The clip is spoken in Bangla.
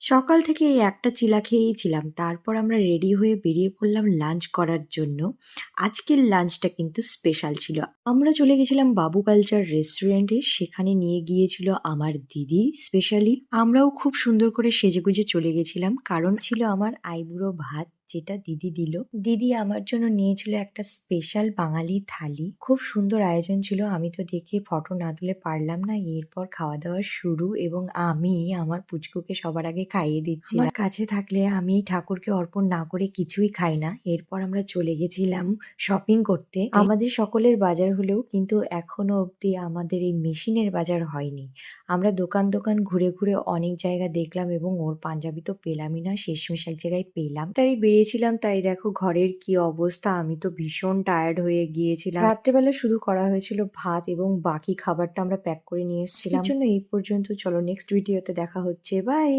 সকাল থেকে এই একটা চিলা খেয়েই ছিলাম। তারপর আমরা রেডি হয়ে বেরিয়ে পড়লাম লাঞ্চ করার জন্য। আজকের লাঞ্চটা কিন্তু স্পেশাল ছিল। আমরা চলে গেছিলাম বাবু কালচার রেস্টুরেন্টে। সেখানে নিয়ে গিয়েছিল আমার দিদি স্পেশালি। আমরাও খুব সুন্দর করে সেজেগুজে চলে গেছিলাম। কারণ ছিল আমার আইবুড়ো ভাত যেটা দিদি দিল। দিদি আমার জন্য নিয়েছিল একটা স্পেশাল বাঙালি থালি। খুব সুন্দর আয়োজন ছিল। আমি তো দেখে ফটো না তুলে পারলাম না। এরপর খাওয়া-দাওয়া শুরু এবং আমি আমার পুচকুকে সবার আগে খাইয়ে দিচ্ছিলাম। আমার কাছে থাকলে আমি ঠাকুরকে অর্পণ না করে কিছুই খাই না। এরপর আমরা চলে গেছিলাম শপিং করতে। আমাদের সকলের বাজার হলেও কিন্তু এখনো অবধি আমাদের এই মেশিনের বাজার হয়নি। আমরা দোকান ঘুরে, ঘুরে অনেক জায়গা দেখলাম এবং ওর পাঞ্জাবি তো পেলামই না। শেষমেশ এক জায়গায় পেলাম। তাই বেরিয়েছিলাম তাই দেখো ঘরের কি অবস্থা। আমি তো ভীষণ টায়ার্ড হয়ে গিয়েছিলাম। রাত্রেবেলা শুধু করা হয়েছিল ভাত এবং বাকি খাবারটা আমরা প্যাক করে নিয়ে এসেছিলাম। আজকের জন্য এই পর্যন্ত। চলো নেক্সট ভিডিওতে দেখা হচ্ছে। বাই।